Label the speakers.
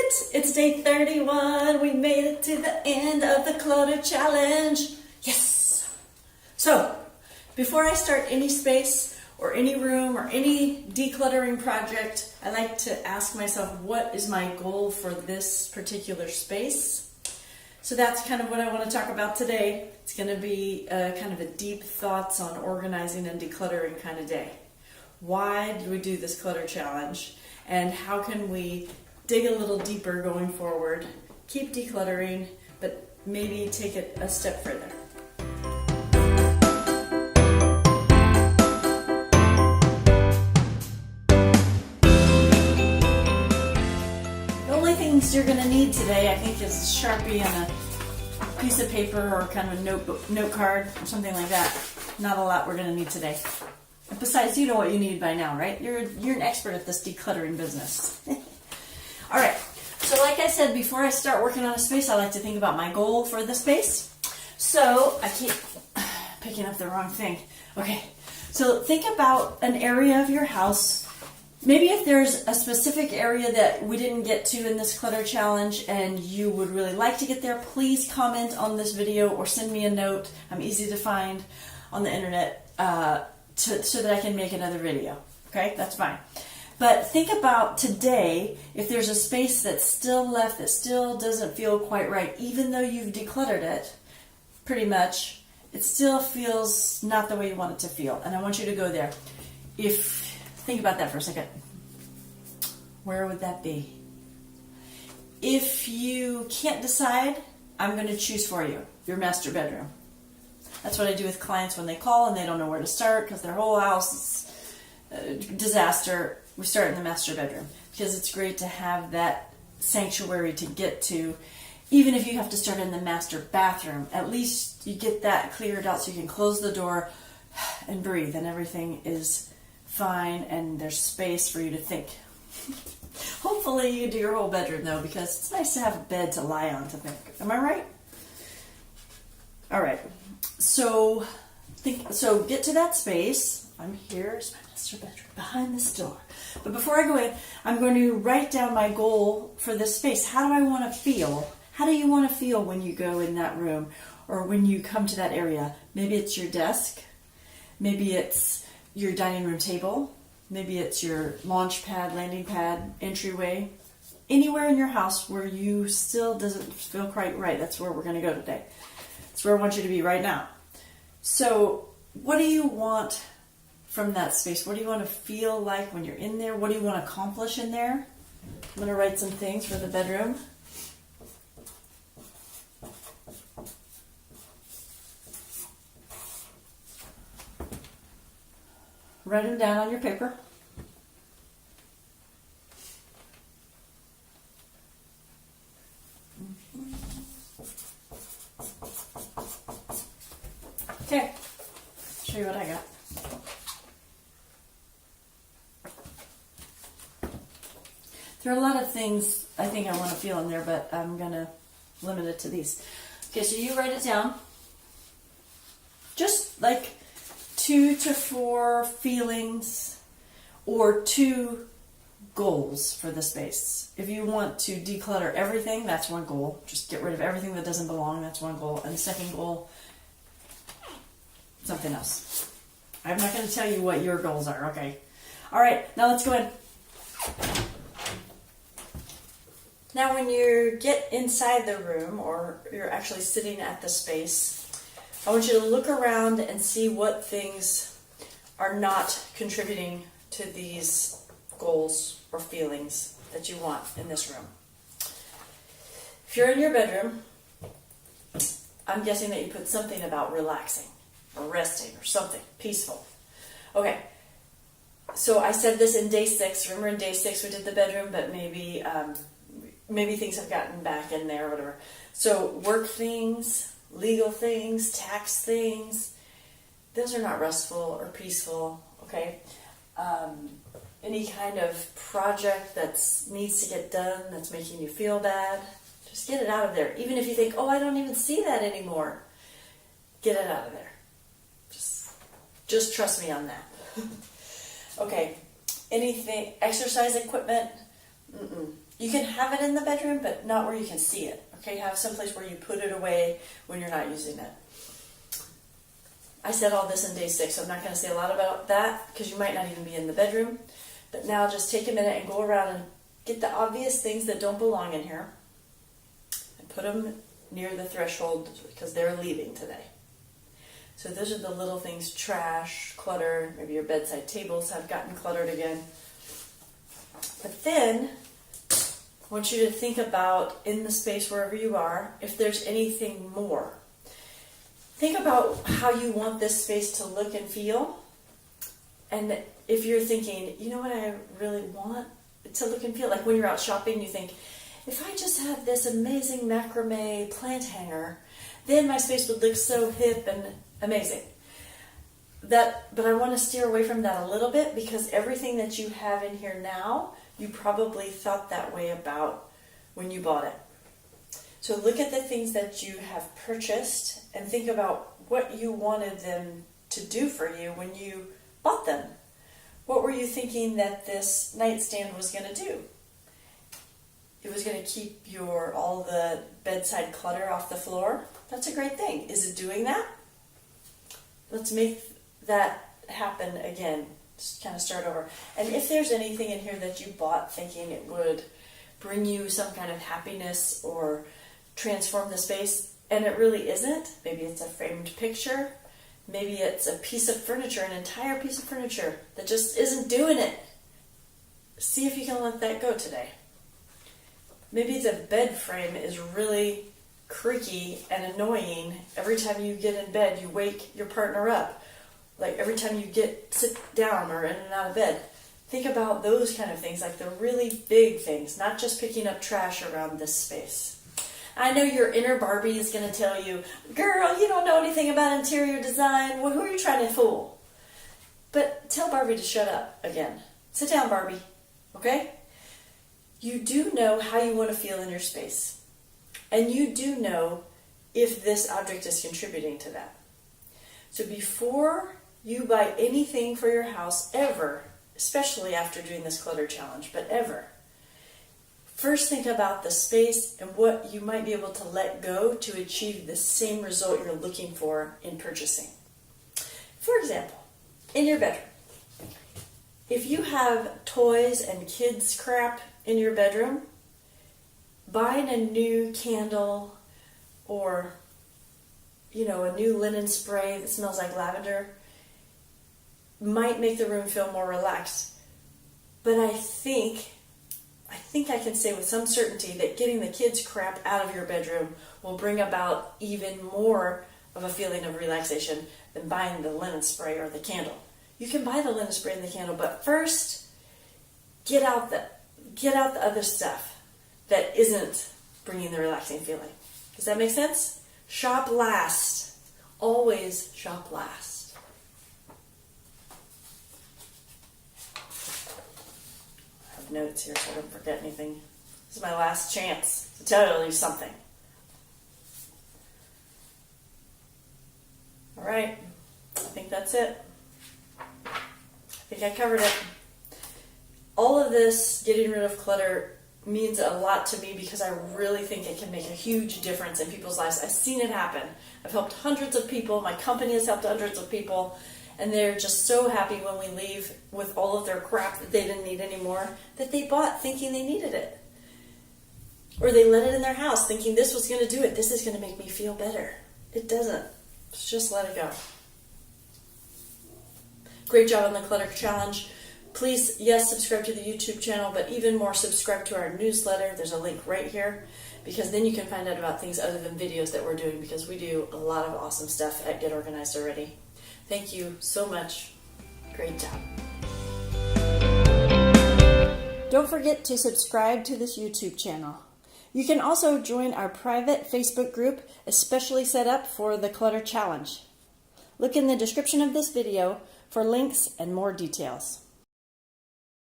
Speaker 1: it! It's day 31. We made it to the end of the Clutter Challenge. Yes! So, before I start any space or any room or any decluttering project, I like to ask myself, what is my goal for this particular space? So that's kind of what I want to talk about today. It's going to be kind of a deep thoughts on organizing and decluttering kind of day. Why do we do this clutter challenge? And how can we dig a little deeper going forward, keep decluttering, but maybe take it a step further. The only things you're going to need today, I think, is a Sharpie and a piece of paper or kind of a note card or something like that. Not a lot we're going to need today. Besides, you know what you need by now, right? You're an expert at this decluttering business. All right. So like I said, before I start working on a space, I like to think about my goal for the space. So I keep picking up the wrong thing. Okay. So think about an area of your house. Maybe if there's a specific area that we didn't get to in this clutter challenge and you would really like to get there, please comment on this video or send me a note. I'm easy to find on the internet. So that I can make another video. Okay, that's fine. But think about today, if there's a space that's still left that still doesn't feel quite right, even though you've decluttered it, pretty much, it still feels not the way you want it to feel. And I want you to go there. Think about that for a second. Where would that be? If you can't decide, I'm going to choose for you, your master bedroom. That's what I do with clients when they call and they don't know where to start because their whole house is a disaster. We start in the master bedroom because it's great to have that sanctuary to get to. Even if you have to start in the master bathroom, at least you get that cleared out so you can close the door and breathe and everything is fine and there's space for you to think. Hopefully you do your whole bedroom though, because it's nice to have a bed to lie on to think. Am I right? All right. So get to that space. I'm here. It's my master bedroom behind this door. But before I go in, I'm going to write down my goal for this space. How do I want to feel? How do you want to feel when you go in that room or when you come to that area? Maybe it's your desk. Maybe it's your dining room table. Maybe it's your launch pad, landing pad, entryway. Anywhere in your house where you still doesn't feel quite right. That's where we're going to go today. That's where I want you to be right now. So what do you want from that space? What do you want to feel like when you're in there? What do you want to accomplish in there? I'm going to write some things for the bedroom. Write them down on your paper. Okay, show you what I got. There are a lot of things I think I want to feel in there, but I'm going to limit it to these. Okay, so you write it down. Just like 2 to 4 feelings or 2 goals for the space. If you want to declutter everything, that's one goal. Just get rid of everything that doesn't belong, that's one goal. And the second goal, something else. I'm not going to tell you what your goals are, okay? All right, now let's go in. Now when you get inside the room or you're actually sitting at the space, I want you to look around and see what things are not contributing to these goals or feelings that you want in this room. If you're in your bedroom, I'm guessing that you put something about relaxing or resting or something peaceful. Okay, so I said this in day 6. Remember in day 6 we did the bedroom, but maybe things have gotten back in there or whatever. So work things, legal things, tax things, those are not restful or peaceful, okay? Any kind of project that needs to get done that's making you feel bad, just get it out of there. Even if you think, oh, I don't even see that anymore, get it out of there. Just trust me on that. Okay, anything, exercise equipment, You can have it in the bedroom, but not where you can see it. Okay, have someplace where you put it away when you're not using it. I said all this in day 6, so I'm not going to say a lot about that because you might not even be in the bedroom. But now just take a minute and go around and get the obvious things that don't belong in here and put them near the threshold because they're leaving today. So those are the little things: trash, clutter, maybe your bedside tables have gotten cluttered again. But then I want you to think about, in the space wherever you are, if there's anything more. Think about how you want this space to look and feel. And if you're thinking, you know what I really want it to look and feel, like when you're out shopping, you think, if I just had this amazing macrame plant hanger, then my space would look so hip and amazing. But I want to steer away from that a little bit, because everything that you have in here now, you probably thought that way about when you bought it. So look at the things that you have purchased and think about what you wanted them to do for you when you bought them. What were you thinking that this nightstand was going to do? It was going to keep all the bedside clutter off the floor. That's a great thing. Is it doing that? Let's make that happen again. Just kind of start over. And if there's anything in here that you bought thinking it would bring you some kind of happiness or transform the space, and it really isn't, maybe it's a framed picture, maybe it's a piece of furniture, an entire piece of furniture that just isn't doing it. See if you can let that go today. Maybe the bed frame is really creaky and annoying. Every time you get in bed, you wake your partner up. Like every time you sit down or in and out of bed. Think about those kind of things, like the really big things, not just picking up trash around this space. I know your inner Barbie is going to tell you, girl, you don't know anything about interior design. Well, who are you trying to fool? But tell Barbie to shut up again. Sit down, Barbie. Okay? You do know how you want to feel in your space. And you do know if this object is contributing to that. So before you buy anything for your house, ever, especially after doing this clutter challenge, but ever, first think about the space and what you might be able to let go to achieve the same result you're looking for in purchasing. For example, in your bedroom, if you have toys and kids crap in your bedroom, buying a new candle or a new linen spray that smells like lavender might make the room feel more relaxed. But I think I can say with some certainty that getting the kids' crap out of your bedroom will bring about even more of a feeling of relaxation than buying the linen spray or the candle. You can buy the linen spray and the candle, but first get out the other stuff that isn't bringing the relaxing feeling. Does that make sense? Shop last. Always shop last. I have notes here so I don't forget anything. This is my last chance to tell you something. All right. I think that's it. I think I covered it. All of this, getting rid of clutter, means a lot to me because I really think it can make a huge difference in people's lives. I've seen it happen. I've helped hundreds of people. My company has helped hundreds of people. And they're just so happy when we leave with all of their crap that they didn't need anymore, that they bought thinking they needed it. Or they let it in their house thinking this was going to do it. This is going to make me feel better. It doesn't. Just let it go. Great job on the Clutter Challenge. Please, yes, subscribe to the YouTube channel, but even more, subscribe to our newsletter. There's a link right here, because then you can find out about things other than videos that we're doing, because we do a lot of awesome stuff at Get Organized already. Thank you so much. Great job. Don't forget to subscribe to this YouTube channel. You can also join our private Facebook group, especially set up for the Clutter Challenge. Look in the description of this video for links and more details.